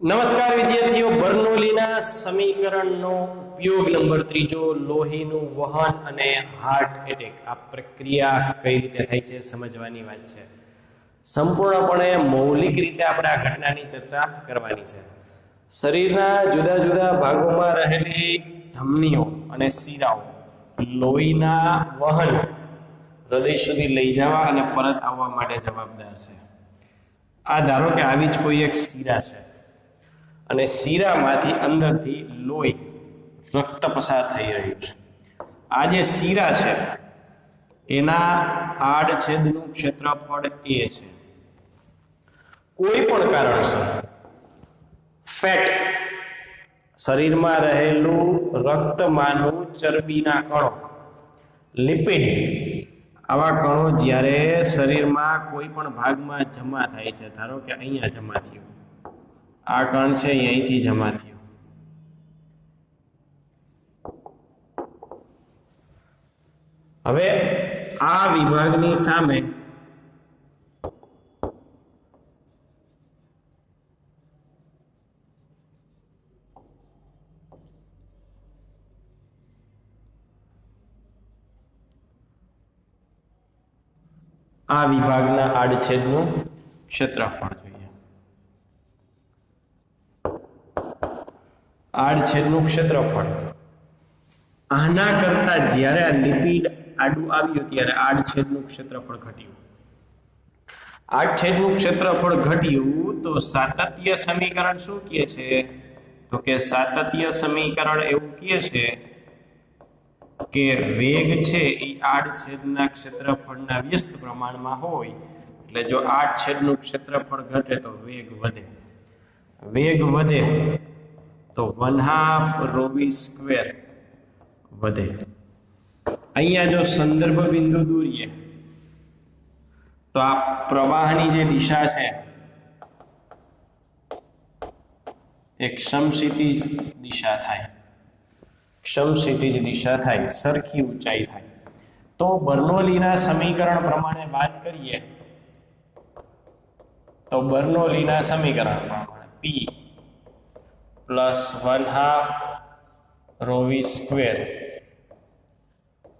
નમસ્કાર વિદ્યાર્થીઓ, બર્નોલીના સમીકરણનો ઉપયોગ નંબર 3 લોહીનું વહન અને હાર્ટ એટેક આ પ્રક્રિયા કઈ રીતે થાય છે સમજવાની વાત છે. સંપૂર્ણપણે મૌલિક રીતે આપણે આ ઘટનાની ચર્ચા કરવાની છે. શરીરના જુદા જુદા ભાગોમાં રહેલી ધમનીઓ અને શિરાઓ લોહીના વહન હૃદય સુધી લઈ જવા અને પરત આવવા માટે જવાબદાર છે. આ ધારો કે આવી જ કોઈ એક શિરા છે અને શિરામાંથી અંદરથી લોહી રક્ત પસાર થઈ રહ્યું છે. આ જે શિરા છે એના આડછેદનું ક્ષેત્રફળ a છે. કોઈ પણ કારણસર ફેટ શરીરમાં રહેલું રક્તમાંનું ચરબીના કણો લિપિડ આવા કણો જ્યારે શરીરમાં કોઈ પણ ભાગમાં જમા થાય છે, ધારો કે અહીંયા જમા થયું, આ કણ છે અહીંથી જમા થયો, હવે આ વિભાગની સામે આ વિભાગના આડછેદનું ક્ષેત્રફળ જોઈએ. આડછેદનું ક્ષેત્રફળ આના કરતા જ્યારે આ લિપિડ આડું આવ્યું ત્યારે આડછેદનું ક્ષેત્રફળ ઘટ્યું. આડછેદનું ક્ષેત્રફળ ઘટ્યું તો સાતત્ય સમીકરણ શું કહે છે? તો કે સાતત્ય સમીકરણ એવું કહે છે કે વેગ છે એ આડછેદના ક્ષેત્રફળના વ્યસ્ત પ્રમાણમાં હોય, એટલે જો આડછેદનું ક્ષેત્રફળ ઘટે તો વેગ વધે. વેગ વધે તો 1/2 ρv² વધે. અહીંયા જો સંદર્ભ બિંદુ દોરીએ તો આ પ્રવાહની જે દિશા છે એક સમક્ષિતિજ દિશા થાય, સમક્ષિતિજ દિશા થાય, સરખી ઊંચાઈ થાય. તો બર્નોલીના સમીકરણ પ્રમાણે વાત કરીએ તો બર્નોલીના સમીકરણ પ્રમાણે P + 1/2 ρv²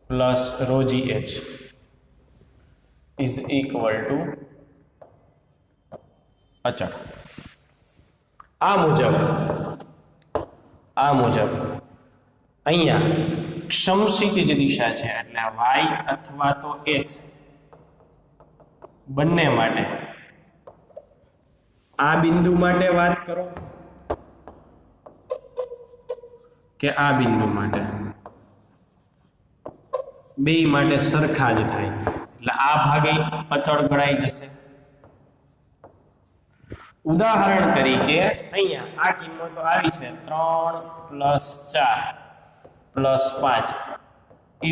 + ρgh is equal to અચળ. આ મુજબ અહીંયા સમક્ષિતિજ દિશા છે એટલે y અથવા તો h બંને માટે, આ બિંદુ માટે વાત કરો કે આ બિંદુ માટે, બે માટે સરખા જ થાય એટલે આ ભાગે અચળ ગણાઈ જશે. ઉદાહરણ તરીકે અહીંયા આ કિંમતો આવી છે 3 + 4 + 5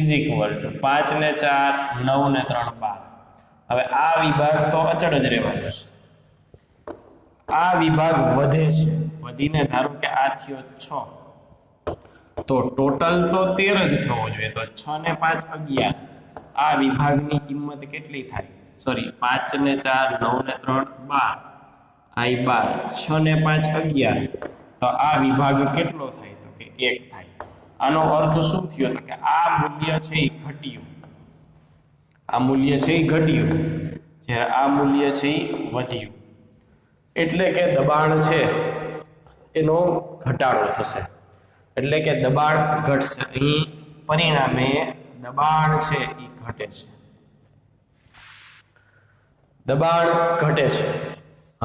= 5 ને 4 9 ને 3 12. હવે આ વિભાગ તો અચળ જ રહેવાનો છે. આ વિભાગ વધે છે, વધીને ધારો કે આ થયો 6, તો ટોટલ તો 13 જ થવો જોઈએ. તો 6 ને 5 11. આ વિભાગની કિંમત કેટલી થાય? સોરી, 5 ને 4 9 ને 3 12, આ 12, 6 ને 5 11. તો આ વિભાગ કેટલો થાય? તો કે 1 થાય. આનો અર્થ શું થયો? તો કે આ મૂલ્ય છે એ ઘટ્યું, આ મૂલ્ય છે એ ઘટ્યું, જ્યારે આ મૂલ્ય છે એ વધ્યું. એટલે કે દબાણ છે એનો ઘટાડો થશે, એટલે કે દબાણ ઘટશે. અહીં પરિણામે દબાણ છે એ ઘટે છે, દબાણ ઘટે છે.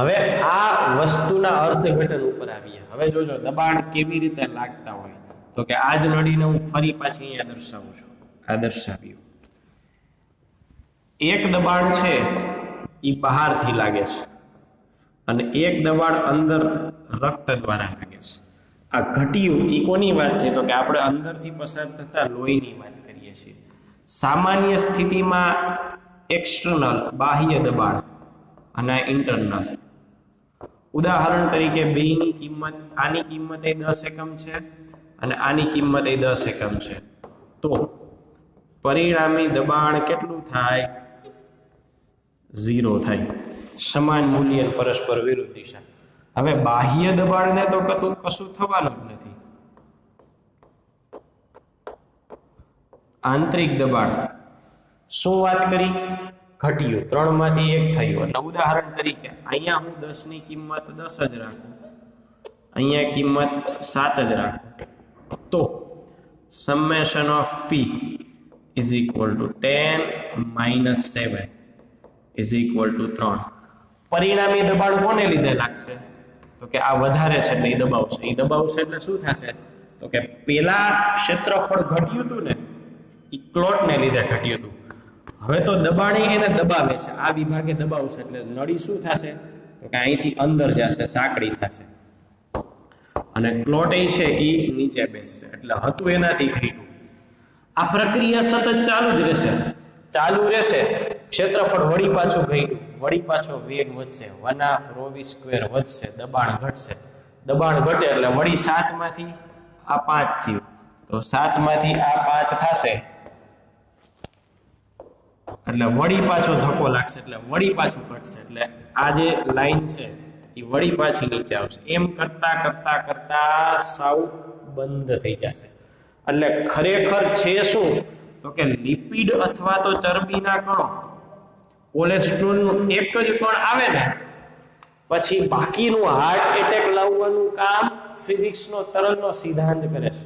હવે આ વસ્તુના અર્થઘટન ઉપર આવીએ. હવે જોજો દબાણ કેવી રીતે લાગતા હોય. તો કે આ જ નળીને હું ફરી પાછી અહીંયા દર્શાવું છું. આ દર્શાવ્યું, એક દબાણ છે એ બહારથી લાગે છે અને એક દબાણ અંદર રક્ત દ્વારા લાગે છે. આ ઘટ્યું એ કોની વાત થઈ? તો કે આપણે અંદરથી પસાર થતા લોહીની વાત કરીએ છીએ. સામાન્ય સ્થિતિમાં એક્સટર્નલ બાહ્ય દબાણ અને ઇન્ટરનલ. ઉદાહરણ તરીકે બેની કિંમત, આની કિંમત એ 10 એકમ છે અને આની કિંમત એ 10 એકમ છે, તો પરિણામી દબાણ કેટલું થાય? 0 થાય. સમાન મૂલ્ય પરસ્પર વિરુદ્ધ દિશા. હવે બાહ્ય દબાણને તો કશું થવાનું જ નથી. આંતરિક દબાણ શું વાત કરી? ઘટ્યું, 3 માંથી 1 થયું. એટલે ઉદાહરણ તરીકે અહીંયા હું 10 ની કિંમત 10 જ રાખું, અહીંયા કિંમત 7 જ રાખું, તો summation of p is equal to 10 minus 7 is equal to 3. પરિણામી દબાણ કોને લીધે લાગશે? તો કે આ વધારે છે એટલે એ દબાવશે. એ દબાવશે એટલે શું થશે? તો કે પેલા ક્ષેત્રફળ ઘટ્યું હતું ને, એ ક્લોટને લીધે ઘટ્યું હતું. હવે તો દબાણી એને દબાવે છે, આ વિભાગે દબાવશે એટલે નળી શું થશે? તો કે અહીંથી અંદર જશે, સાંકડી થશે, અને ક્લોટ એ છે એ નીચે બેસશે. એટલે હતું એનાથી ઘટ્યું. આ પ્રક્રિયા સતત ચાલુ જ રહેશે, ચાલુ રહેશે. ક્ષેત્રફળ વળી પાછું ઘટ્યું, વળી પાછો વેગ વધશે, 1/2 ρv² વધશે, દબાણ ઘટશે. દબાણ ઘટે એટલે વળી 7 માંથી આ 5 થયું, તો 7 માંથી આ 5 થશે એટલે વળી પાછો ધક્કો લાગશે, એટલે વળી પાછું ઘટશે. એટલે આ જે લાઈન છે એ વળી પાછી નીચે આવશે. એમ કરતા કરતા કરતા સાવ બંધ થઈ જશે. એટલે ખરેખર છે શું? તો કે લિપિડ અથવા તો ચરબીના કણો, કોલેસ્ટ્રોલનું એક જ કણ આવે ને પછી બાકીનું હાર્ટ એટેક લાવવાનું કામ ફિઝિક્સનો તરલનો સિદ્ધાંત કરે છે.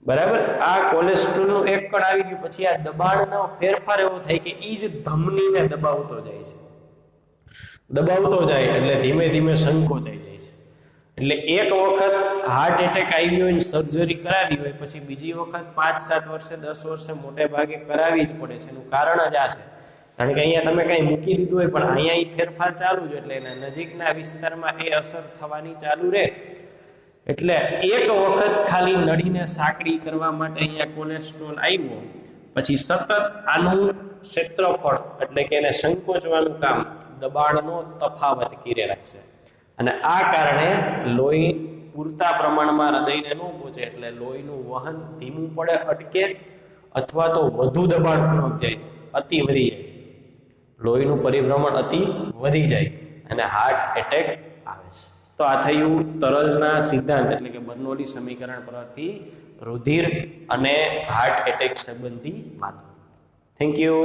બરાબર? આ કોલેસ્ટ્રોલનું એક કણ આવી ગયું પછી આ દબાણનો ફેરફાર એવો થાય કે એ જ ધમનીને દબાવતો જાય છે, દબાવતો જાય એટલે ધીમે ધીમે સંકોચાઈ જાય છે. એટલે એક વખત હાર્ટ એટેક આવી ગયો હોય, સર્જરી કરાવી હોય, પછી બીજી વખત 5-7 વર્ષે 10 વર્ષે મોટે ભાગે કરાવી જ પડે છે. એનું કારણ જ આ છે, કારણ કે અહીંયા તમે કંઈ મૂકી દીધું હોય પણ અહીંયા એ ફેરફાર ચાલુ જ, એટલે એના નજીકના વિસ્તારમાં એ અસર થવાની ચાલુ રહે. એટલે એક વખત ખાલી નળીને સાંકડી કરવા માટે અહીંયા કોલેસ્ટ્રોલ આવ્યો, પછી સતત આનું ક્ષેત્રફળ એટલે કે એને સંકોચવાનું કામ દબાણનો તફાવત કરી રાખશે. અને આ કારણે લોહી પૂરતા પ્રમાણમાં હૃદયને ન પહોંચે, એટલે લોહીનું વહન ધીમું પડે, અટકે, અથવા તો વધુ દબાણપૂર્વક જાય, અતિ વધી જાય, લોહીનું પરિભ્રમણ અતિ વધી જાય અને હાર્ટ એટેક આવે છે. તો આ થયું તરલના સિદ્ધાંત એટલે કે બર્નોલી સમીકરણ પરથી રુધિર અને હાર્ટ એટેક સંબંધી વાત. Thank you.